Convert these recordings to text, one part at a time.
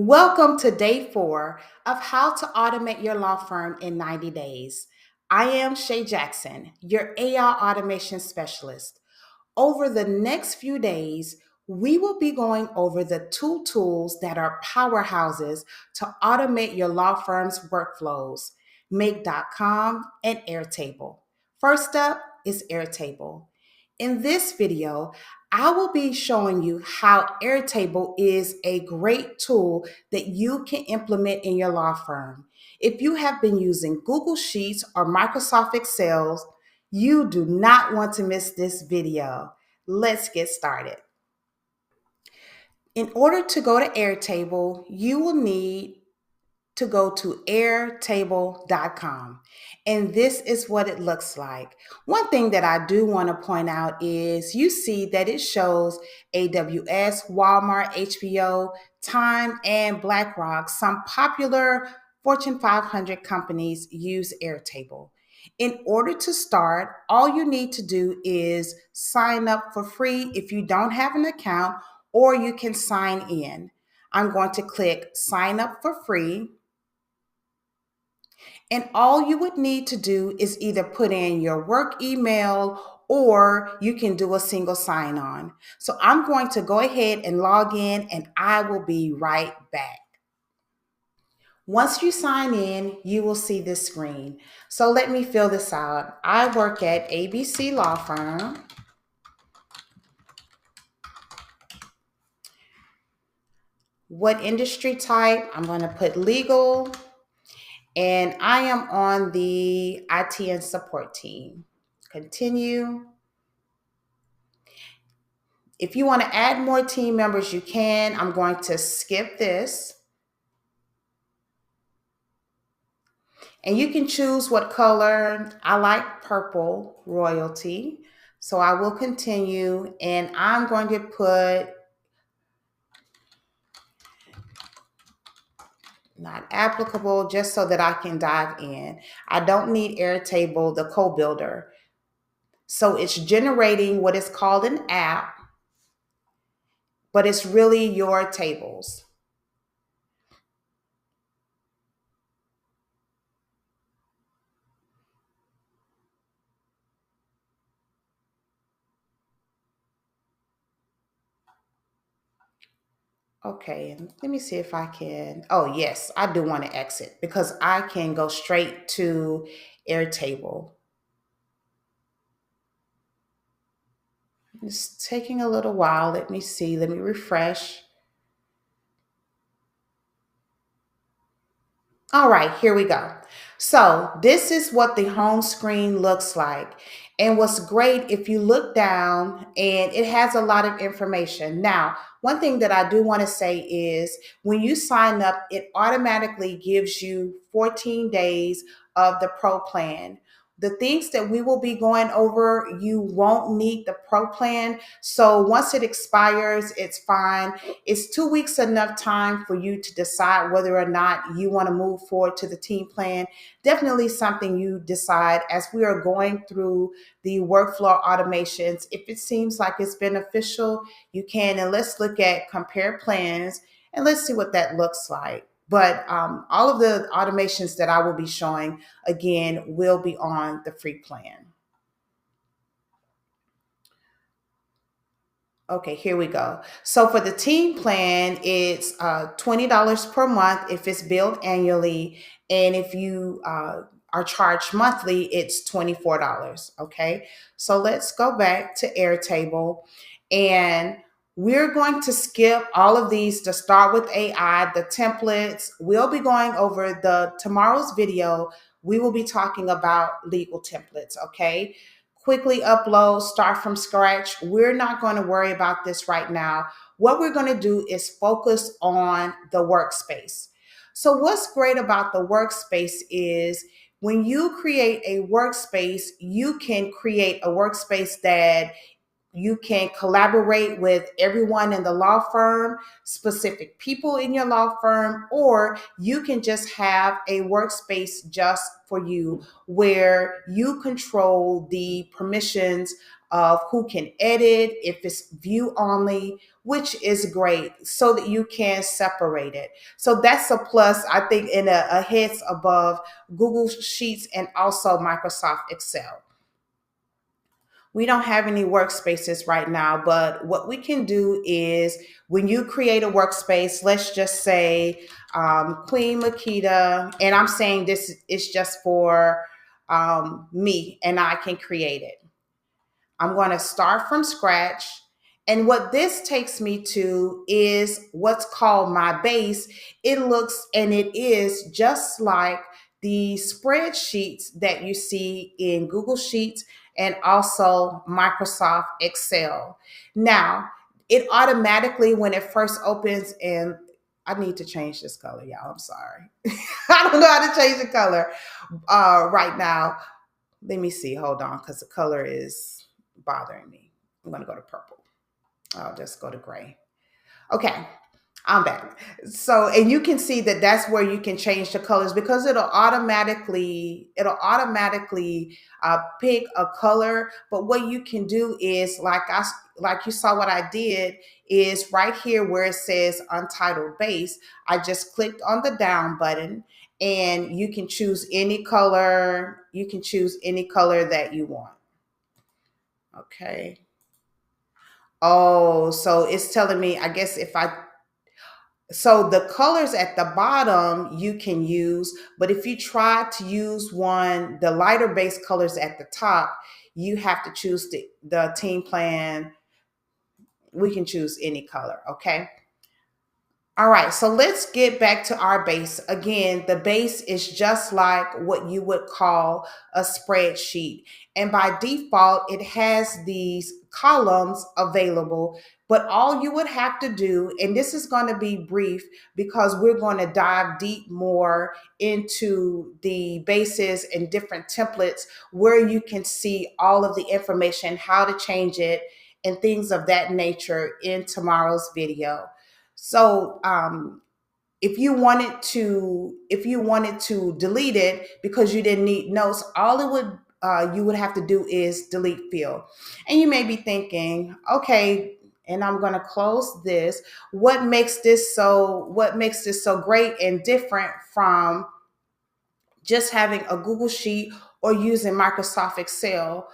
Welcome to day 4 of How to Automate Your Law Firm in 90 Days. I am Shay Jackson, your AI automation specialist. Over the next few days, we will be going over the two tools that are powerhouses to automate your law firm's workflows, Make.com and Airtable. First up is Airtable. In this video, I will be showing you how Airtable is a great tool that you can implement in your law firm. If you have been using Google Sheets or Microsoft Excel, you do not want to miss this video. Let's get started. In order to go to Airtable, you will need to go to airtable.com. And this is what it looks like. One thing that I do want to point out is you see that it shows AWS, Walmart, HBO, Time, and BlackRock. Some popular Fortune 500 companies use Airtable. In order to start, all you need to do is sign up for free if you don't have an account, or you can sign in. I'm going to click sign up for free. And all you would need to do is either put in your work email or you can do a single sign on. So I'm going to go ahead and log in and I will be right back. Once you sign in, you will see this screen. So let me fill this out. I work at ABC Law Firm. What industry type? I'm going to put legal. And I am on the IT and support team. Continue. If you want to add more team members, you can. I'm going to skip this. And you can choose what color. I like purple, royalty. So I will continue, and I'm going to put not applicable just so that I can dive in. I don't need Airtable, the co-builder. So it's generating what is called an app, but it's really your tables. Okay, and let me see if I can. Oh, yes, I do want to exit because I can go straight to Airtable. It's taking a little while. Let me see. Let me refresh. All right, here we go. So this is what the home screen looks like. And what's great, if you look down, and it has a lot of information. Now, one thing that I do want to say is when you sign up, it automatically gives you 14 days of the pro plan. The things that we will be going over, you won't need the pro plan. So once it expires, it's fine. Is 2 weeks enough time for you to decide whether or not you want to move forward to the team plan? Definitely something you decide as we are going through the workflow automations. If it seems like it's beneficial, you can. And let's look at compare plans and let's see what that looks like. But all of the automations that I will be showing, again, will be on the free plan. Okay, here we go. So for the team plan, it's $20 per month if it's billed annually. And if you are charged monthly, it's $24. Okay, so let's go back to Airtable. And we're going to skip all of these to start with AI, the templates. We'll be going over tomorrow's video. We will be talking about legal templates, okay? Quickly upload, start from scratch. We're not going to worry about this right now. What we're going to do is focus on the workspace. So what's great about the workspace is when you create a workspace, you can create a workspace that you can collaborate with everyone in the law firm, specific people in your law firm, or you can just have a workspace just for you where you control the permissions of who can edit, if it's view only, which is great so that you can separate it. So that's a plus, I think, in a heads above Google Sheets and also Microsoft Excel. We don't have any workspaces right now, but what we can do is when you create a workspace, let's just say Queen Makita, and I'm saying this is just for me and I can create it. I'm going to start from scratch. And what this takes me to is what's called my base. It looks and it is just like the spreadsheets that you see in Google Sheets and also Microsoft Excel. Now, it automatically, when it first opens, and I need to change this color, y'all. I'm sorry. I don't know how to change the color right now. Let me see. Hold on, because the color is bothering me. I'm going to go to purple. I'll just go to gray. Okay, I'm back. So, and you can see that that's where you can change the colors because it'll automatically pick a color. But what you can do is like you saw what I did is right here where it says Untitled Base. I just clicked on the down button and you can choose any color. You can choose any color that you want. Okay. Oh, so it's telling me, I guess if I, so the colors at the bottom you can use, but if you try to use the lighter base colors at the top, you have to choose the team plan. We can choose any color, okay? All right, so let's get back to our base. Again, the base is just like what you would call a spreadsheet. And by default, it has these columns available. But all you would have to do, and this is going to be brief because we're going to dive deep more into the bases and different templates where you can see all of the information, how to change it, and things of that nature in tomorrow's video. So if you wanted to delete it because you didn't need notes, all it would you would have to do is delete field. And you may be thinking, okay, and I'm going to close this. What makes this so great and different from just having a Google Sheet or using Microsoft Excel?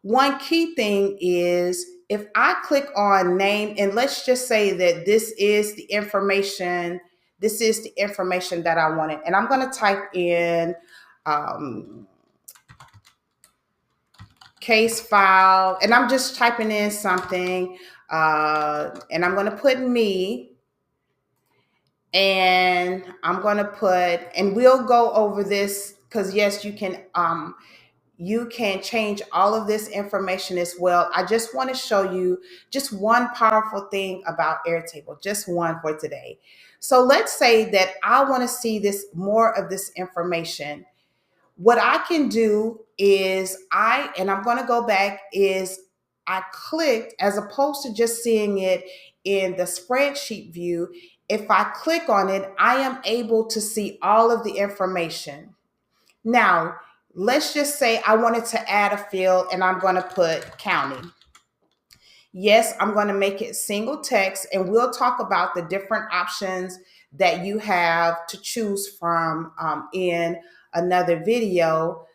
One key thing is if I click on name, and let's just say that this is the information that I wanted. And I'm going to type in um, case file, and I'm just typing in something, and I'm going to put me, and I'm going to put, and we'll go over this because yes, you can change all of this information as well. I just want to show you just one powerful thing about Airtable, just one for today. So let's say that I want to see more of this information. What I can do is and I'm going to go back, is I clicked, as opposed to just seeing it in the spreadsheet view, if I click on it, I am able to see all of the information. Now, let's just say I wanted to add a field and I'm going to put county. Yes, I'm going to make it single text, and we'll talk about the different options that you have to choose from in another video.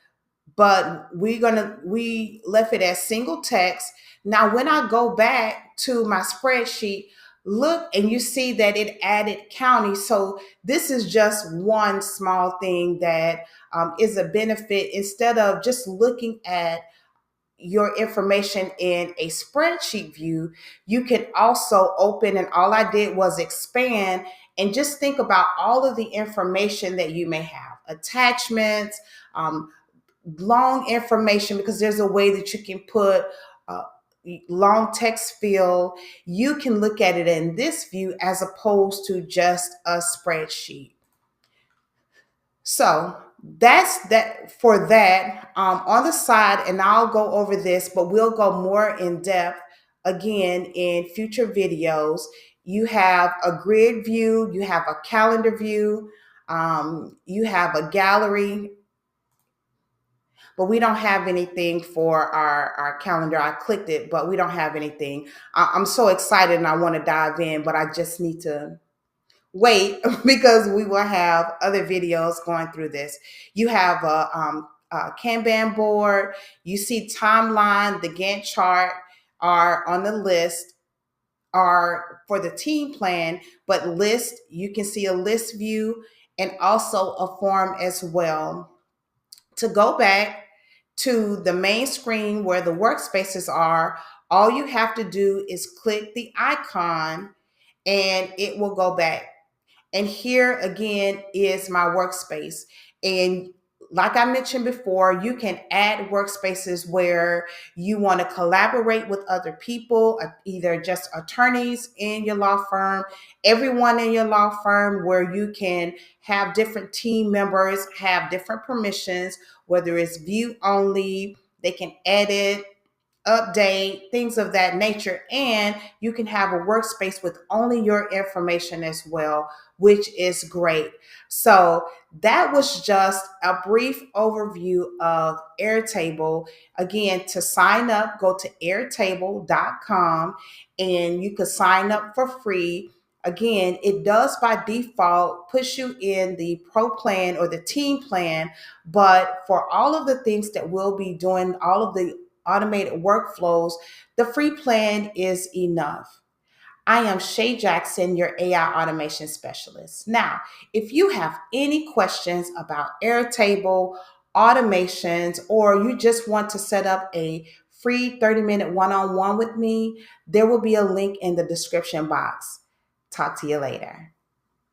But we left it as single text. Now, when I go back to my spreadsheet, look, and you see that it added county. So this is just one small thing that is a benefit. Instead of just looking at your information in a spreadsheet view, you can also open, and all I did was expand and just think about all of the information that you may have, attachments, long information, because there's a way that you can put uh, long text field. You can look at it in this view as opposed to just a spreadsheet. So that's that for that. On the side, and I'll go over this, but we'll go more in depth again in future videos. You have a grid view, you have a calendar view, you have a gallery. but we don't have anything for our calendar. I clicked it, but we don't have anything. I'm so excited and I want to dive in, but I just need to wait because we will have other videos going through this. You have a Kanban board. You see timeline, the Gantt chart are on the list are for the team plan, but list, you can see a list view and also a form as well. To go back to the main screen where the workspaces are, all you have to do is click the icon and it will go back. And here again is my workspace. And like I mentioned before, you can add workspaces where you want to collaborate with other people, either just attorneys in your law firm, everyone in your law firm, where you can have different team members, have different permissions, whether it's view only, they can edit, update, things of that nature. And you can have a workspace with only your information as well, which is great. So that was just a brief overview of Airtable. Again, to sign up, go to airtable.com and you can sign up for free. Again, it does by default push you in the pro plan or the team plan, but for all of the things that we'll be doing, all of the automated workflows, the free plan is enough. I am Shay Jackson, your AI automation specialist. Now, if you have any questions about Airtable, automations, or you just want to set up a free 30-minute one-on-one with me, there will be a link in the description box. Talk to you later.